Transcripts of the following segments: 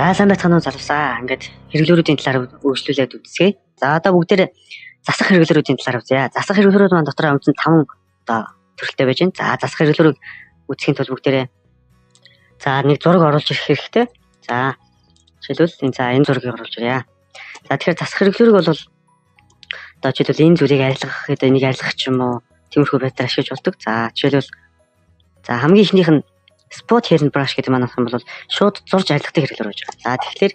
За сайн байцгаана уу залуусаа. Ингээд хэрэглүүрүүдийн талаар үргэлжлүүлээд үзье. За одоо бүгдээр засах хэрэглүүрүүдийн талаар үзье. Засах хэрэглүүрүүд маань дотор үндсэн 5 одоо төрөлтэй байж байна. За засах хэрэглүүрийг үзэхийн тулд бүгдээрээ за нэг зураг оруулж ирэх хэрэгтэй. За жишээлбэл энэ зургийг оруулж ирье. За тэгэхээр засах хэрэглүүрийг бол одоо жишээлбэл энэ зүйлийг арилгах гэдэг энийг арилгах ч юм уу тиймэрхүү байдлаар ашиглаж болдог. За жишээлбэл за хамгийн ихнийх нь spot hidden brush гэдэг маань юм бол шууд зурж арилгадаг хэрэглүүр байж байгаа. За тэгэхээр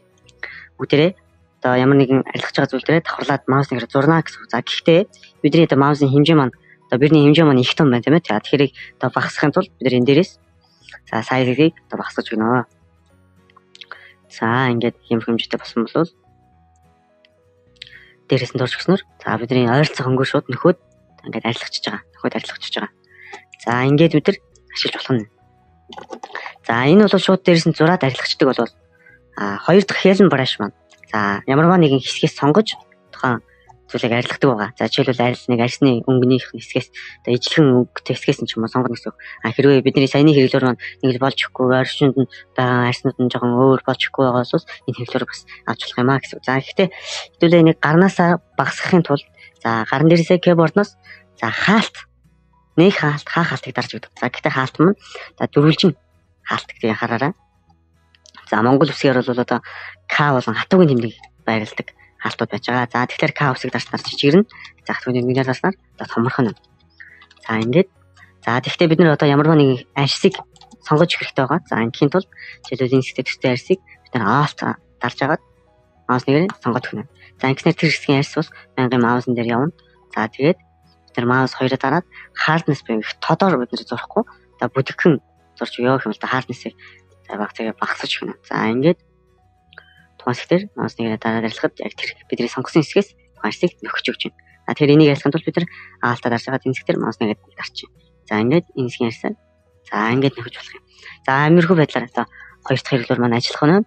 бүгдээрээ одоо ямар нэгэн арилгаж байгаа зүйл дээрээ давхарлаад маус нэгээр зурнаа гэсэн. За гэхдээ бидний одоо маусын хэмжээ маань одоо бидний хэмжээ маань их том байна тийм ээ. За тэгэхээр одоо багасгахын тулд бид энэ дээрээс за сайзыг одоо багасгаж гинөө. За ингээд юм хэмжээтэй болсон бол дээрээс нь дурж гиснээр за бидний ойролцоо хөнгөө шууд нөхөд ингээд арилгачиж байгаа. Нөхөд арилгачиж байгаа. За ингээд бид нар ашиглаж болох нь. За энэ бол шууд дээрээс нь зураад арилгачдаг бол хоёр дахь hidden brush маань. За ямарваа нэгэн хэсгээс сонгож тухайн зүйлийг арилгадаг байгаа. За жишээлбэл арилсныг арьсны өнгөнийх хэсгээс одоо ижлэхэн өнгөтэй хэсгээс нь ч юм уу сонгоно гэсэн. Хэрвээ бидний саяны хэрэглүүр маань нэг л болж өгөхгүй орчинд нь байгаа арьснууд нь жоохон өөр болж өгөхгүй байгаа бол энэ хэрэглүүр бас авч болох юм аа гэсэн. За гэхдээ хэдүүлээ нэг гарнаасаа багасгахын тулд за гарн дээрээсээ keyboard-ноос за хаалт хаалтыг дарж өгдөг. За гэхдээ хаалт маань за дөрвөлжин хаалт гэдгийг хараарай. За Монгол үсгээр бол одоо К болон хатуугийн тэмдэг байрладаг хаалтууд байж байгаа. За тэгэхээр К үсгийг дарснаар жижигэрнэ. За хатуугийн тэмдгийг дарснаар одоо томорхон. За ингээд за тэгэхээр бид нар одоо ямарваа нэг арьсыг сонгож өгөх хэрэгтэй байгаа. За ингийн тулд жишээлбэл энэ хэсэгт төстэй арьсыг бид нар Alt дарж агаад маус нэгээр сонгоод өгнө. За ингэснээр тэр хэсгийн арьс бас байнгын маусын дээр явна. За тэгээд бид нар маус хоёроо дараад hardness буюу тодор бид нар зурхгүй. За бүдгхэн зурж өгөө юм л да hardness-ийг за багасгаж өгнө. За ингээд тухайн хэсгээр маус нэгээр дараад арилгахад яг тэр бидний сонгосон хэсгээс арьсыг нөхөж өгч байна. За тэгэхээр энийг арилгахын тулд бид нар Alt-а дарж агаад энэ хэсгээр маус нэгээд дарчих. За ингээд энэ хэсгийн арьсаа за ингээд нөхөж болох юм. За амирхүү байдлаар одоо хоёр дахь хэрэглүүр маань ажиллах нь.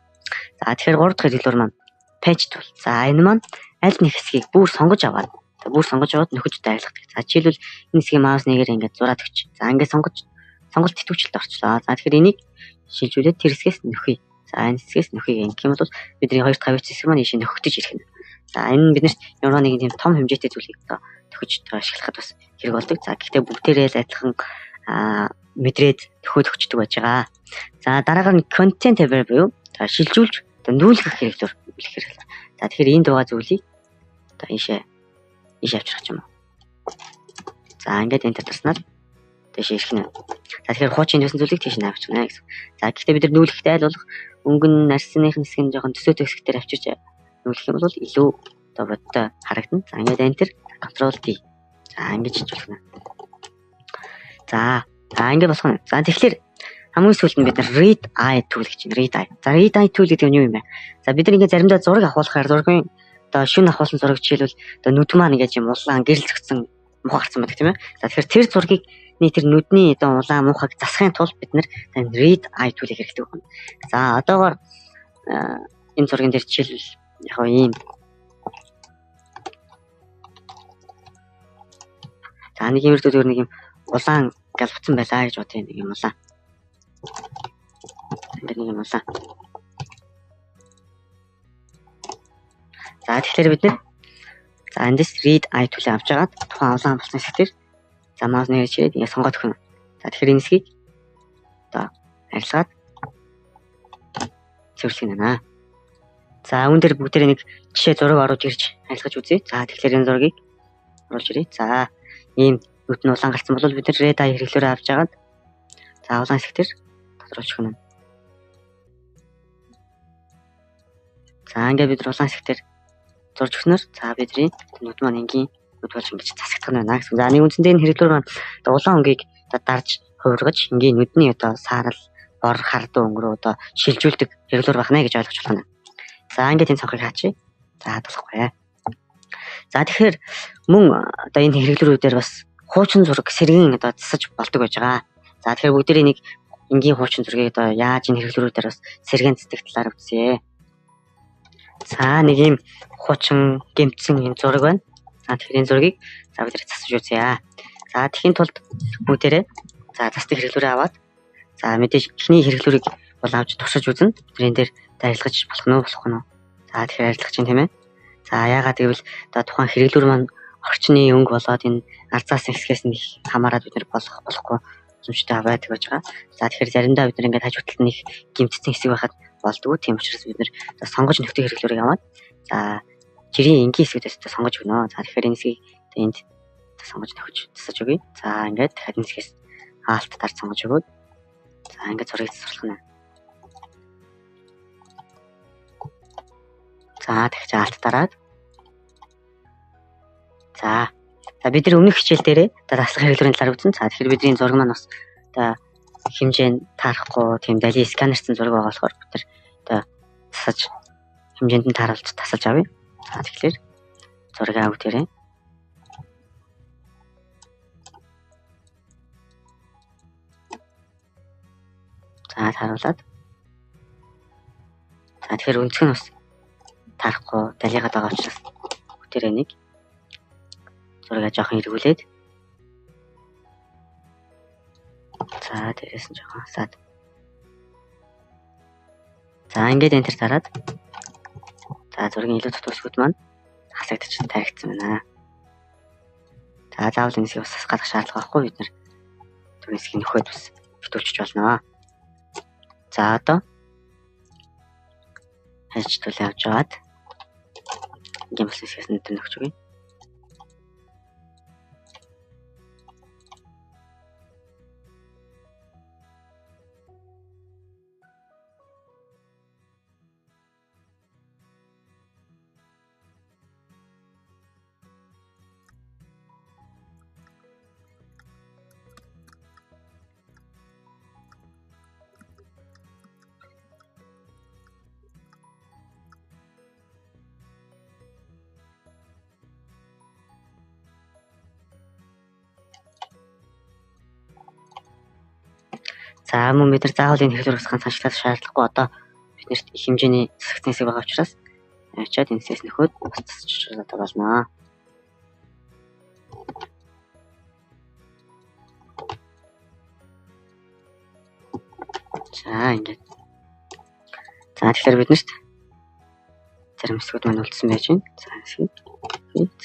За тэгэхээр гурав дахь хэрэглүүр маань patch tool. За энэ маань аль нэг хэсгийг бүр сонгож аваад нөхөж дайрлагдаг. За жишээлбэл энэ хэсгийн маус нэгээр ингээд зураад өгч. За ингээд сонголт тэтгүүчлэлд орчлоо. За тэгэхээр энийг шилжүүлээд тэр хэсгээс нөхөе. За энэ хэсгээс нөхөе гэх юм бол бидний хоёр дахь хэсэг маань ийшээ нөхөгдөж ирэх юм. За энэ биднэрт ямар нэгэн тийм том хэмжээтэй зүйлийг одоо нөхөж ашиглахад бас хэрэг болдог. За гэхдээ бүгдээрээ л адилхан мэдрээд нөхөд өгчдөг байж байгаа. За дараагаар нь content aware буюу шилжүүлж одоо нүүлгэх хэрэглүүр үлэх хэрэглээ. За тэгэхээр энд байгаа зүйлийг одоо ийшээ авчрах юм. За ингээд энэ татарснаар тийш ирэх нь. За тэгэхээр хуучин байсан зүйлийг тийш навч гэнэ гэсэн. За гэхдээ бид нар нүүлэхтэй айл болох өнгөн нарсных хэсэг нь жоохон төсөөтэй хэсгээр авчирч нүүлэх юм бол илүү одоо бодтой харагдана. За ингээд enter control D. За ингэж хийжүүлэх нь. За ингээд болох нь. За тэгэхээр хамгийн сүүлд нь бид нар read eye tool гэж байна. Read eye. За read eye tool гэдэг нь юу юм бэ? За бид нар ингээд заримдаа зураг авахлахаар зургийн одоо шүн авахсан зураг жишээлбэл одоо нүд маань ингээд юм улаан гэрэл зөгцсөн муу гарсан байдаг тийм ээ. За тэгэхээр тэр зургийг тэр нүдний одоо улаан муухайг засахын тулд бид нар read eye tool-ийг хэрэгтэй байна. За одоогоор энэ зургийн дээр жишээлбэл яг ийм за нэг юм зүйл нэг юм улаан галбцсан байлаа гэж бодъё нэг юм улаан. Нэг юм улаан. За тэгэхээр бид нэр за эндээс read eye tool-ийг авч агаад тухайн улаан болсон хэсгээр за маус нэрээ чирээд ингэ сонгоод өгнө. За тэгэхээр энэ хэсгийг одоо арилгаад цэвэрлэх юм байна. За үүн дээр бүгдээрээ нэг жишээ зураг оруулж ирж арилгаж үзье. За тэгэхээр энэ зургийг оруулж ирье. За ийм нүд нь улаан гарсан бол бид нар red eye хэрэглүүрээ авч агаад за улаан хэсгээр тодруулж өгнө. За ингээд бид улаан хэсгээр зурж өгснөр за бидний нүд маань энгийн нүд болж ингэж засагдах нь байна гэсэн. За нэг үндсэндээ энэ хэрэглүүр маань одоо улаан өнгийг одоо дарж хувиргаж энгийн нүдний одоо саарал бор хардуу өнгөрөө одоо шилжүүлдэг хэрэглүүр байна гэж ойлгож байна. За ингээд энэ цонхыг хаачи. За болохгүй. За тэгэхээр мөн одоо энэ хэрэглүүрүүдээр бас хуучин зураг сэргийн одоо засаж болдог байж байгаа. За тэгэхээр бүгдээрээ нэг энгийн хуучин зургийг одоо яаж энэ хэрэглүүрүүдээр бас сэргийн цэцдэг талаар үзье. За нэг юм хуучин гэмтсэн энэ зураг байна. За тэгэхээр энэ зургийг за бид засаж үзье. За тэхийн тулд бүгдээрээ за засдаг хэрэглүүрээ аваад за мэдээж эхний хэрэглүүрийг бол авч туршиж үзнэ. Тэр энэ дээр арилгаж болох нь болохгүй нь. За тэгэхээр арилгаж чинь тийм ээ. За яагаад гэвэл одоо тухайн хэрэглүүр маань орчны өнгө болоод энэ арзаас хэсгээс нь хамаарат бид нэр болохгүй боломжтой байдаг байж байгаа. За тэгэхээр заримдаа бид нар ингээд хажуу талд нь их гимтсэн хэсэг байхад болдгоо. Тийм учраас бид нэр сонгож нөхдөг хэрэглүүрийг аваад за жирийн энгийн хэсгүүдээс сонгож өгнө. За тэгэхээр энэ хэсгийг энд сонгож нөхөж засаж өгье. За ингээд дахиад энэ хэсгээс хаалт дарж сонгож өгөөд за ингээд зургийг засварлах нь. За дахиж хаалт дараад за бид нар өмнөх хичээл дээрээ даслах хэрэглүүрийн талаар үзсэн. За тэгэхээр бидний зураг маань бас одоо хэмжээнд таарахгүй тийм дали сканерсан зураг байгаа болохоор бид нар одоо засаж хэмжээнд нь тааруулж тасалж авъя. За тэгэхээр зургийг авъя. За тааруулаад. За тэгэхээр өнцг нь бас таарахгүй далигаад байгаа учраас бүтээрээ нэг зургийг жоохон эргүүлээд за дээрээс нь жоохон хасаад за ингээд энтер дараад за зургийн илүү дотор хэсгүүд маань хасагдчих таригдсан байна. За заавал энэ хэсгийг бас хасгах шаардлага байхгүй бид нар тэр хэсгийг нөхөд бас битүүлчих болно. За одоо хайж төлөө авч яваад ингээм болсон хэсгээс нь нөхч өгье. За мөн бид нар заавал энэ хэлбэр усгах цаашлаад шаардлагагүй одоо биднэрт их хэмжээний засагцсан хэсэг байгаа учраас ачаад энэ хэсгээс нөхөд бас засаж чаддаг болно. За ингээд. За тэгэхээр биднэрт зарим хэсгүүд маань үлдсэн байж байна. За хэсгийг.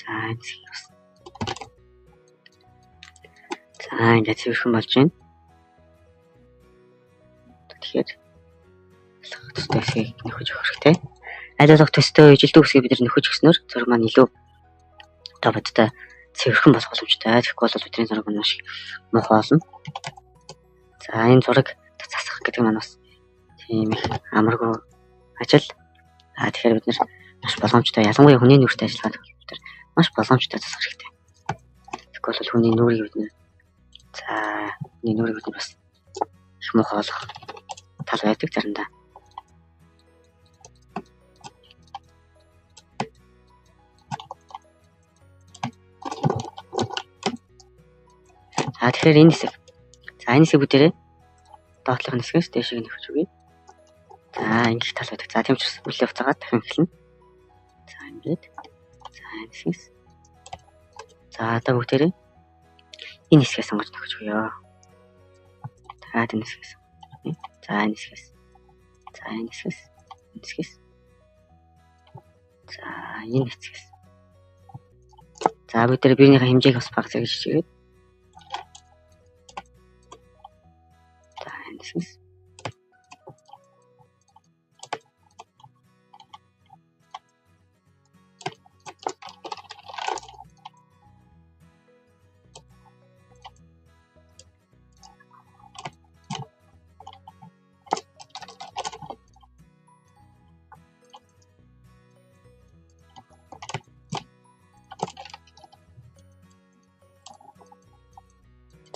За энэ хэсгийг бас. За ингээд цэвэрхэн болж байна. Тэгэхээр төстэй хэсгийг нөхөж өгөх хэрэгтэй. Аль болох төстэй жилдүү хэсгийг бид нөхөж өгснөөр зураг маань илүү одоо бодтой цэвэрхэн болох боломжтой. Тэгэхгүй бол бидний зураг маань маш муухай болно. За энэ зураг засах гэдэг маань бас тийм их амаргүй ажил. Тэгэхээр бид маш боломжтой ялангуяа хүний нүртэй ажиллагаад бид маш боломжтой засах хэрэгтэй. Тэгэхгүй бол хүний нүрийг бид хүний нүрийг бид бас их муухай болох тал байдаг заримдаа. Тэгэхээр энэ хэсэг. За энэ хэсэг бүтээрээ доотлохын хэсгээс дээшийг нөхөж өгье. За ингэх тал байдаг. За тийм ч үлийн хугацаагаар дахин эхэлнэ. За ингээд. За энэ хэсгээс. За одоо бүтээрээ энэ хэсгээс сонгож нөхөж өгье. За энэ хэсгээс. За энэ хэсгээс. За энэ хэсгээс. Энэ хэсгээс. За энэ хэсгээс. За бүтээрээ биенийхээ хэмжээг бас бага зэрэг хичээгээд. За энэ хэсгээс.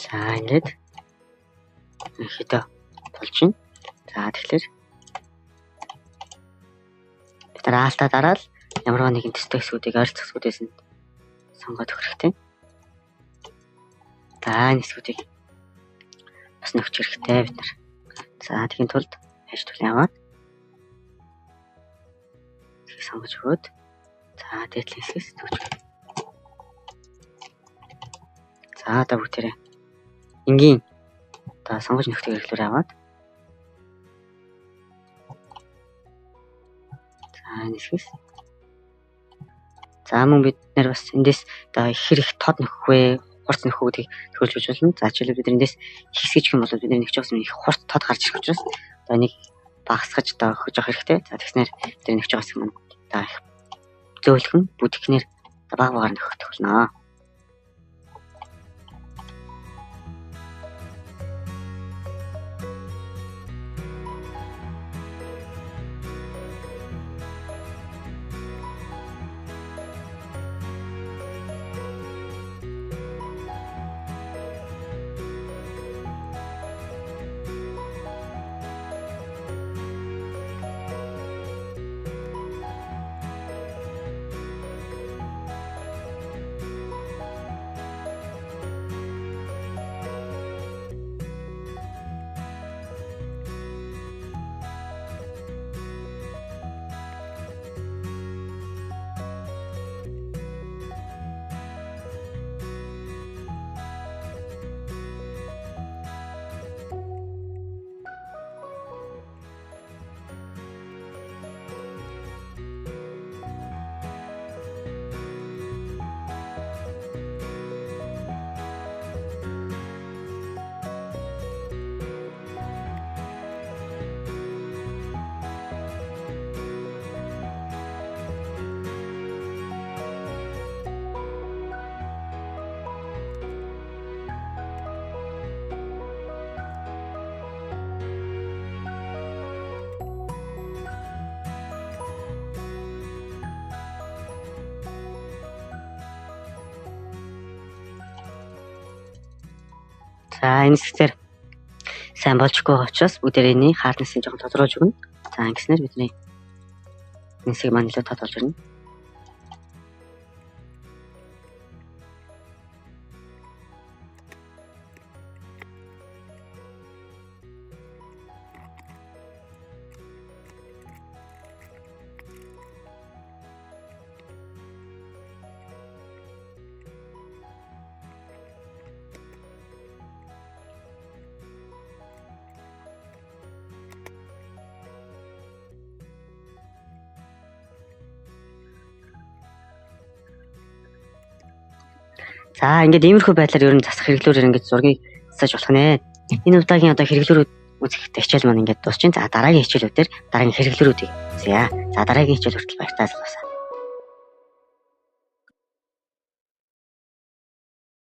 За ингээд хэдэ болж байна. За тэгэхээр бид хаалтаа дараад ямар нэгэн төстэй хэсгүүдийг ойролцох хэсгүүдээс нь сонгоод өгөх хэрэгтэй. За энэ хэсгүүдийг бас нөхч хэрэгтэй бид нар. За тэгхийн тулд хайж төлөө аваад сонгож өгөөд за дээдлийн хэсгээс нөхч. За одоо бүгдээрээ энгийн одоо сонгож нөхдөг хэрэглүүр аваад дараа нь хэсгээс. За мөн бид нэр бас эндээс одоо хэр их тод нөхөх вэ? Хурц нөхөх гэдгийг төлөвлөж болно. За жишээлбэл бид эндээс хэсгэж гэх юм бол бид нэг ч бас их хурц тод гарч ирэх учраас одоо нэг багасгаж одоо өгж явах хэрэгтэй. За тэгснээр бид нэг ч бас юм одоо их зөөлхөн бүтгэхнэр баг багаар нөхөх болно. За энэ хэсгээр сайн болчихгүй байгаа учраас бүгдээ энийг хаалтнасыг жоохон тодруулж өгнө. За ингэснээр бидний хэсэг маань илүү тод болж ирнэ. За ингээд иймэрхүү байдлаар ер нь засах хэрэглүүрээр ингээд зургийг засаж болох нэ. Энэ удаагийн одоо хэрэглүүрүүд үзэхдээ хичээл маань ингээд дуусчихин. За дараагийн хичээлүүдээр дараагийн хэрэглүүрүүдийг үзье. За дараагийн хичээл хүртэл баяртай залуусаа.